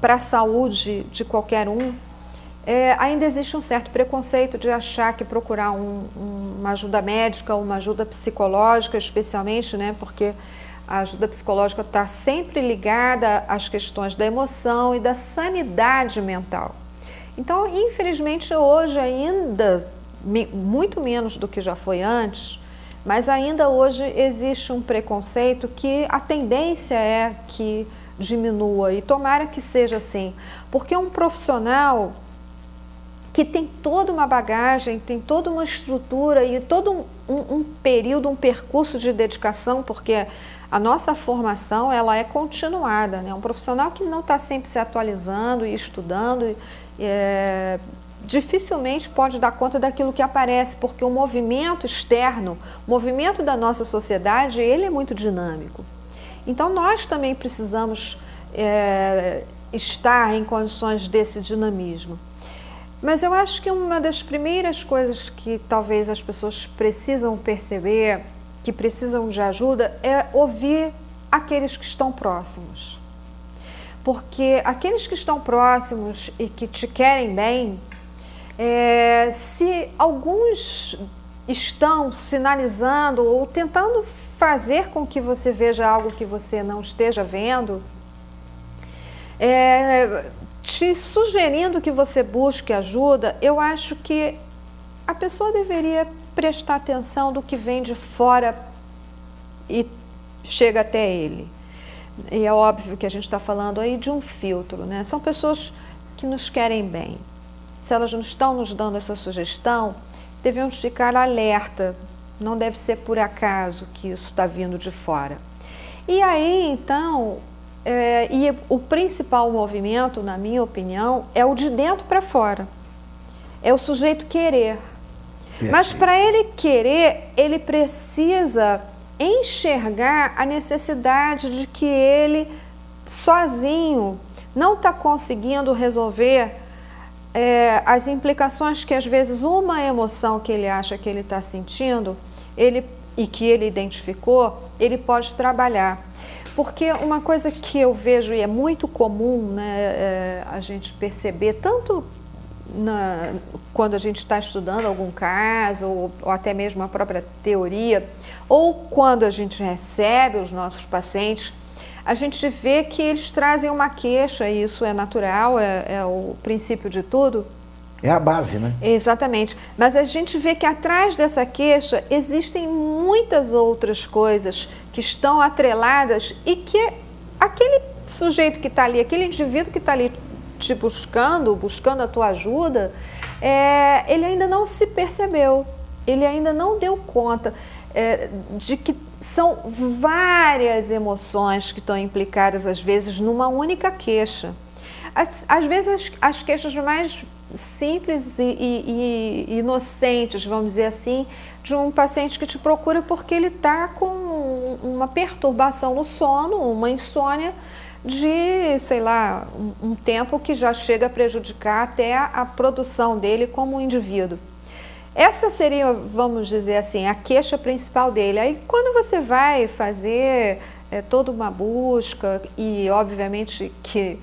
para a saúde de qualquer um, ainda existe um certo preconceito de achar que procurar uma ajuda médica, uma ajuda psicológica, especialmente, né, porque a ajuda psicológica está sempre ligada às questões da emoção e da sanidade mental. Então, infelizmente, hoje ainda, muito menos do que já foi antes, Mas ainda hoje existe um preconceito que a tendência é que diminua, e tomara que seja assim, porque um profissional que tem toda uma bagagem, tem toda uma estrutura e todo um período, um percurso de dedicação, porque a nossa formação ela é continuada, né? Um profissional que não está sempre se atualizando e estudando, dificilmente pode dar conta daquilo que aparece, porque o movimento externo, o movimento da nossa sociedade, ele é muito dinâmico. Então nós também precisamos estar em condições desse dinamismo. Mas eu acho que uma das primeiras coisas que talvez as pessoas precisam perceber, que precisam de ajuda, é ouvir aqueles que estão próximos. Porque aqueles que estão próximos e que te querem bem, se alguns estão sinalizando ou tentando fazer com que você veja algo que você não esteja vendo, te sugerindo que você busque ajuda, eu acho que a pessoa deveria prestar atenção do que vem de fora e chega até ele. E é óbvio que a gente está falando aí de um filtro, né? São pessoas que nos querem bem. Se elas não estão nos dando essa sugestão, devemos ficar alerta. Não deve ser por acaso que isso está vindo de fora. E aí, então, e o principal movimento, na minha opinião, é o de dentro para fora. É o sujeito querer. Mas para ele querer, ele precisa enxergar a necessidade de que ele, sozinho, não está conseguindo resolver as implicações que, às vezes, uma emoção que ele acha que ele está sentindo, e que ele identificou, ele pode trabalhar. Porque uma coisa que eu vejo e é muito comum, né, a gente perceber, tanto quando a gente está estudando algum caso, ou até mesmo a própria teoria, ou quando a gente recebe os nossos pacientes, a gente vê que eles trazem uma queixa, e isso é natural, é o princípio de tudo. É a base, né? Exatamente. Mas a gente vê que atrás dessa queixa existem muitas outras coisas que estão atreladas e que aquele sujeito que está ali, aquele indivíduo que está ali te buscando a tua ajuda, ele ainda não se percebeu, ele ainda não deu conta de que são várias emoções que estão implicadas, às vezes, numa única queixa. Às vezes, as queixas mais simples e inocentes, vamos dizer assim, de um paciente que te procura porque ele está com uma perturbação no sono, uma insônia de, sei lá, um tempo que já chega a prejudicar até a produção dele como indivíduo. Essa seria, vamos dizer assim, a queixa principal dele. Aí, quando você vai fazer toda uma busca, e obviamente que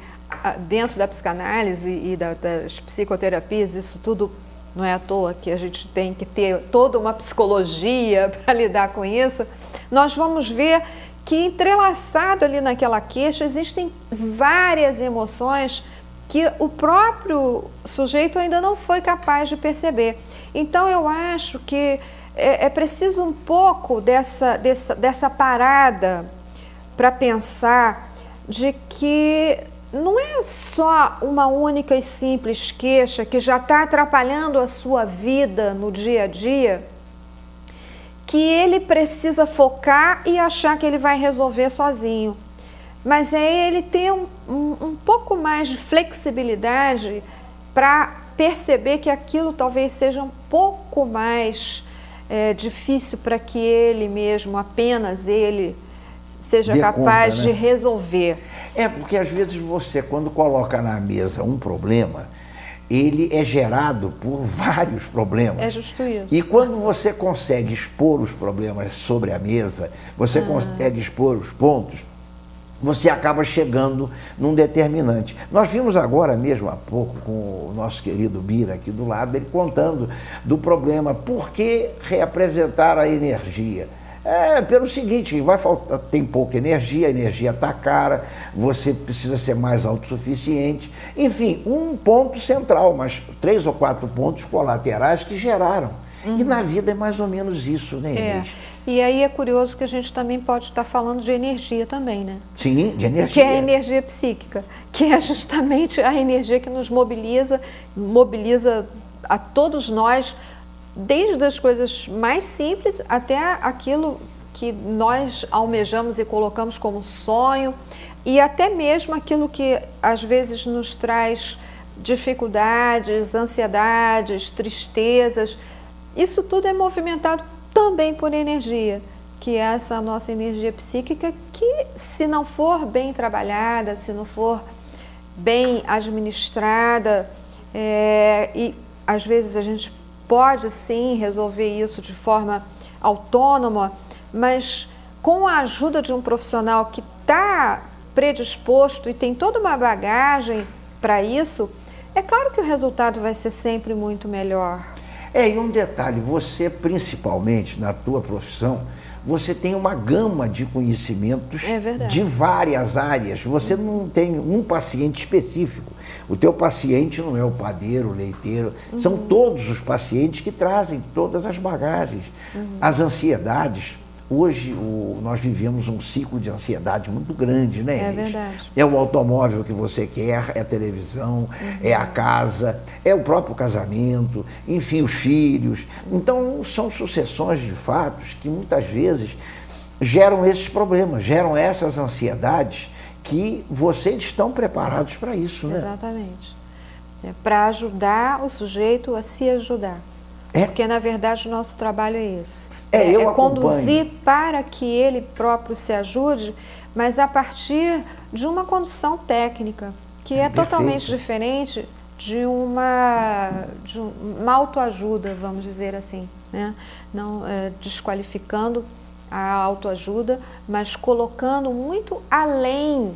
dentro da psicanálise e das psicoterapias, isso tudo não é à toa que a gente tem que ter toda uma psicologia para lidar com isso, nós vamos ver que entrelaçado ali naquela queixa existem várias emoções que o próprio sujeito ainda não foi capaz de perceber. Então eu acho que é preciso um pouco dessa parada para pensar de que não é só uma única e simples queixa que já está atrapalhando a sua vida no dia a dia, que ele precisa focar e achar que ele vai resolver sozinho. Mas é ele ter um pouco mais de flexibilidade para perceber que aquilo talvez seja um pouco mais difícil para que ele mesmo, apenas ele, seja capaz de resolver. Porque às vezes você, quando coloca na mesa um problema, ele é gerado por vários problemas. É justo isso. E quando você consegue expor os problemas sobre a mesa, você consegue expor os pontos, você acaba chegando num determinante. Nós vimos agora mesmo há pouco com o nosso querido Bira aqui do lado, ele contando do problema, por que reapresentar a energia? Pelo seguinte, vai faltar, tem pouca energia, a energia está cara, você precisa ser mais autossuficiente. Enfim, um ponto central, mas 3 ou 4 pontos colaterais que geraram. E na vida é mais ou menos isso, né, Inês? E aí é curioso que a gente também pode estar falando de energia também, né? Sim, de energia. Que é a energia psíquica, que é justamente a energia que nos mobiliza a todos nós, desde as coisas mais simples até aquilo que nós almejamos e colocamos como sonho, e até mesmo aquilo que às vezes nos traz dificuldades, ansiedades, tristezas. Isso tudo é movimentado também por energia, que é essa nossa energia psíquica, que se não for bem trabalhada, se não for bem administrada, e às vezes a gente pode sim resolver isso de forma autônoma, mas com a ajuda de um profissional que está predisposto e tem toda uma bagagem para isso, é claro que o resultado vai ser sempre muito melhor. E um detalhe, você principalmente na tua profissão, você tem uma gama de conhecimentos de várias áreas. Você não tem um paciente específico. O teu paciente não é o padeiro, o leiteiro. São todos os pacientes que trazem todas as bagagens. As ansiedades. Hoje nós vivemos um ciclo de ansiedade muito grande, né, Inês? É verdade. É o automóvel que você quer, é a televisão, é a casa, é o próprio casamento, enfim, os filhos. Então, são sucessões de fatos que muitas vezes geram esses problemas, geram essas ansiedades que vocês estão preparados para isso, né? Exatamente. Para ajudar o sujeito a se ajudar. Porque, na verdade, o nosso trabalho é esse. É conduzir para que ele próprio se ajude, mas a partir de uma condução técnica, que é totalmente diferente de uma autoajuda, vamos dizer assim, né? Não desqualificando a autoajuda, mas colocando muito além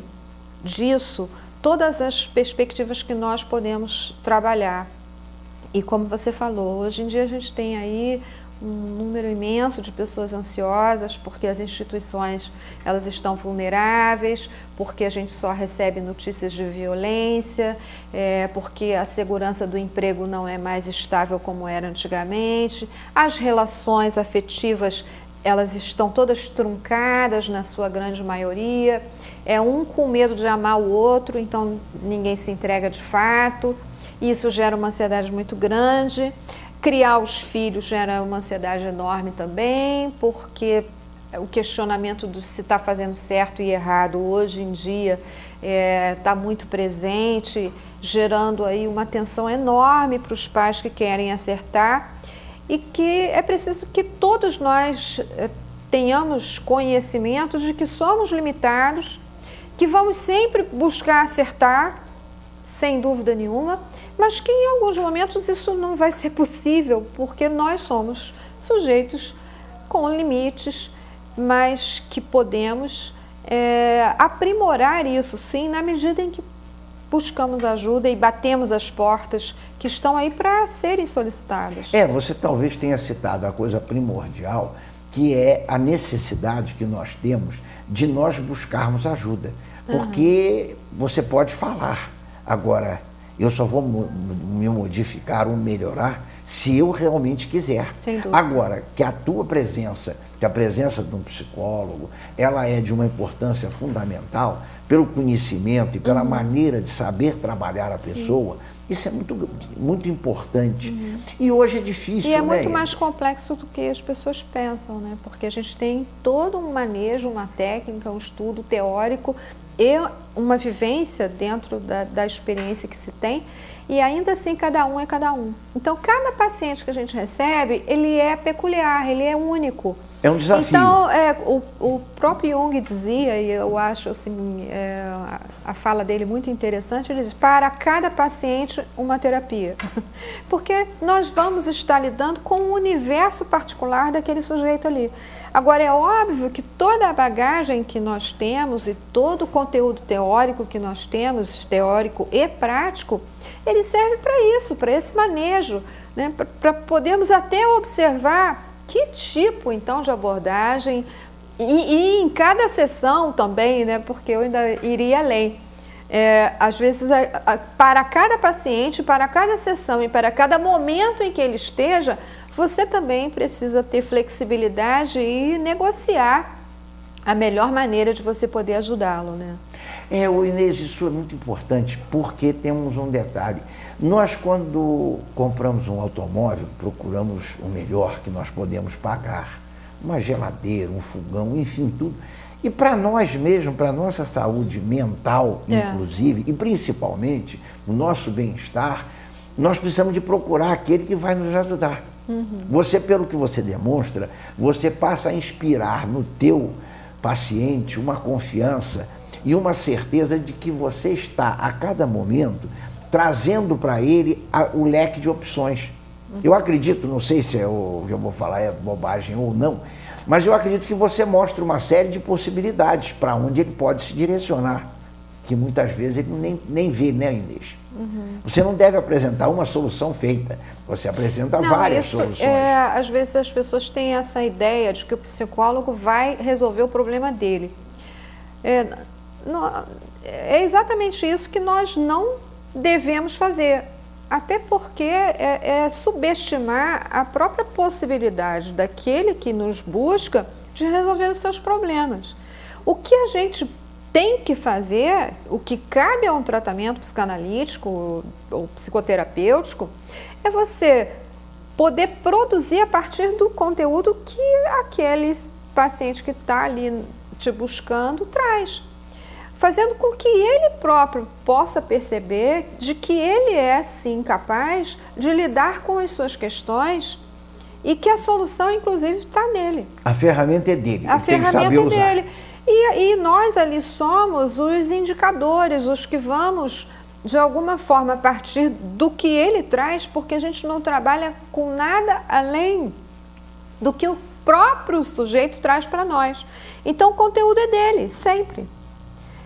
disso todas as perspectivas que nós podemos trabalhar. E como você falou, hoje em dia a gente tem aí um número imenso de pessoas ansiosas, porque as instituições elas estão vulneráveis, porque a gente só recebe notícias de violência, porque a segurança do emprego não é mais estável como era antigamente, as relações afetivas elas estão todas truncadas na sua grande maioria, um com medo de amar o outro, então ninguém se entrega de fato, isso gera uma ansiedade muito grande. Criar os filhos gera uma ansiedade enorme também, porque o questionamento do se está fazendo certo e errado hoje em dia está muito presente, gerando aí uma tensão enorme para os pais que querem acertar, e que é preciso que todos nós tenhamos conhecimento de que somos limitados, que vamos sempre buscar acertar, sem dúvida nenhuma, mas que em alguns momentos isso não vai ser possível, porque nós somos sujeitos com limites, mas que podemos aprimorar isso, sim, na medida em que buscamos ajuda e batemos as portas que estão aí para serem solicitadas. Você talvez tenha citado a coisa primordial, que é a necessidade que nós temos de nós buscarmos ajuda, porque você pode falar, agora eu só vou me modificar ou melhorar se eu realmente quiser. Sem dúvida. Agora, que a tua presença, que a presença de um psicólogo, ela é de uma importância fundamental pelo conhecimento e pela maneira de saber trabalhar a pessoa. Isso é muito, muito importante. E hoje é difícil, e é muito mais complexo do que as pessoas pensam, né? Porque a gente tem todo um manejo, uma técnica, um estudo teórico e uma vivência dentro da experiência que se tem, e ainda assim cada um é cada um. Então, cada paciente que a gente recebe, ele é peculiar, ele é único. É um desafio. Então, o próprio Jung dizia, e eu acho assim, a fala dele muito interessante, ele diz, para cada paciente uma terapia. Porque nós vamos estar lidando com o universo particular daquele sujeito ali. Agora, é óbvio que toda a bagagem que nós temos e todo o conteúdo teórico que nós temos, teórico e prático, ele serve para isso, para esse manejo, né? Para podermos até observar que tipo, então, de abordagem, e em cada sessão também, né, porque eu ainda iria além. Às vezes, para cada paciente, para cada sessão e para cada momento em que ele esteja, você também precisa ter flexibilidade e negociar a melhor maneira de você poder ajudá-lo, né? Inês, isso é muito importante, porque temos um detalhe. Nós, quando compramos um automóvel, procuramos o melhor que nós podemos pagar. Uma geladeira, um fogão, enfim, tudo. E para nós mesmos, para a nossa saúde mental, inclusive, e principalmente o nosso bem-estar, nós precisamos de procurar aquele que vai nos ajudar. Você, pelo que você demonstra, você passa a inspirar no teu paciente uma confiança e uma certeza de que você está, a cada momento, trazendo para ele o leque de opções. Eu acredito, não sei se eu vou falar bobagem ou não, mas eu acredito que você mostra uma série de possibilidades para onde ele pode se direcionar, que muitas vezes ele nem vê, né, Inês? Você não deve apresentar uma solução feita, você apresenta várias soluções. Às vezes as pessoas têm essa ideia de que o psicólogo vai resolver o problema dele. É exatamente isso que nós não devemos fazer, até porque é subestimar a própria possibilidade daquele que nos busca de resolver os seus problemas. O que a gente tem que fazer, o que cabe a um tratamento psicanalítico ou psicoterapêutico, é você poder produzir a partir do conteúdo que aquele paciente que está ali te buscando traz, fazendo com que ele próprio possa perceber de que ele é sim capaz de lidar com as suas questões e que a solução inclusive está nele. A ferramenta é dele, a ferramenta tem que saber usar. Dele. E nós ali somos os indicadores, os que vamos de alguma forma a partir do que ele traz, porque a gente não trabalha com nada além do que o próprio sujeito traz para nós. Então o conteúdo é dele, sempre.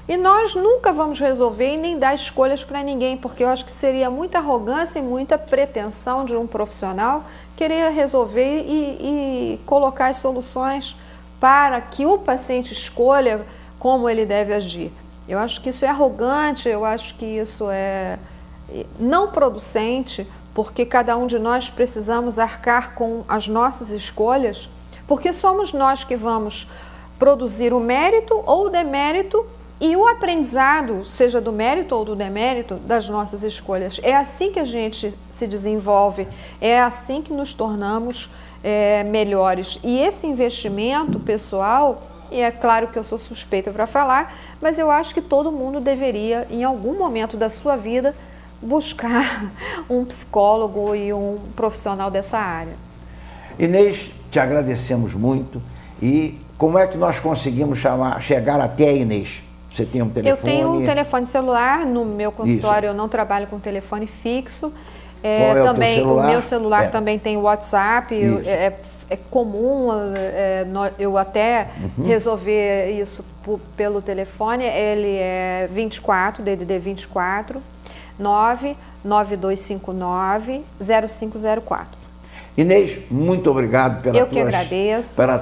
E nós nunca vamos resolver e nem dar escolhas para ninguém, porque eu acho que seria muita arrogância e muita pretensão de um profissional querer resolver e colocar as soluções para que o paciente escolha como ele deve agir. Eu acho que isso é arrogante, eu acho que isso é não producente, porque cada um de nós precisamos arcar com as nossas escolhas, porque somos nós que vamos produzir o mérito ou o demérito e o aprendizado, seja do mérito ou do demérito, das nossas escolhas. É assim que a gente se desenvolve, é assim que nos tornamos melhores. E esse investimento pessoal, e é claro que eu sou suspeita para falar, mas eu acho que todo mundo deveria, em algum momento da sua vida, buscar um psicólogo e um profissional dessa área. Inês, te agradecemos muito. E como é que nós conseguimos chegar até a Inês? Você tem um telefone? Eu tenho um telefone celular, no meu consultório eu não trabalho com telefone fixo. Qual é também, o teu celular? O meu celular também tem WhatsApp, é comum eu até resolver isso pelo telefone. Ele é 24, DDD 24 99259-0504. Inês, muito obrigado pelas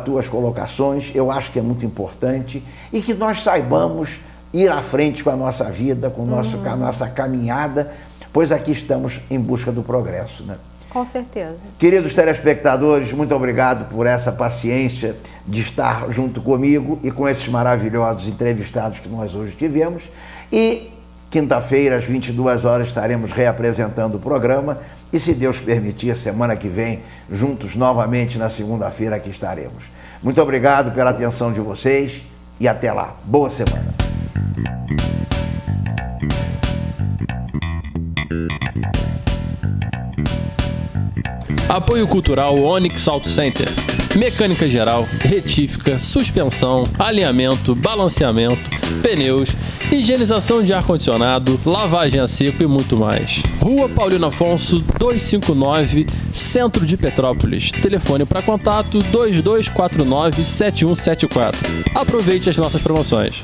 tuas colocações. Eu acho que é muito importante e que nós saibamos ir à frente com a nossa vida, com a nossa caminhada, pois aqui estamos em busca do progresso, né? Com certeza. Queridos telespectadores, muito obrigado por essa paciência de estar junto comigo e com esses maravilhosos entrevistados que nós hoje tivemos. E quinta-feira, às 22 horas, estaremos reapresentando o programa. E se Deus permitir, semana que vem, juntos novamente na segunda-feira aqui estaremos. Muito obrigado pela atenção de vocês e até lá. Boa semana. Apoio Cultural Onyx Auto Center. Mecânica geral, retífica, suspensão, alinhamento, balanceamento, pneus, higienização de ar-condicionado, lavagem a seco e muito mais. Rua Paulino Afonso, 259, Centro de Petrópolis. Telefone para contato 2249-7174. Aproveite as nossas promoções.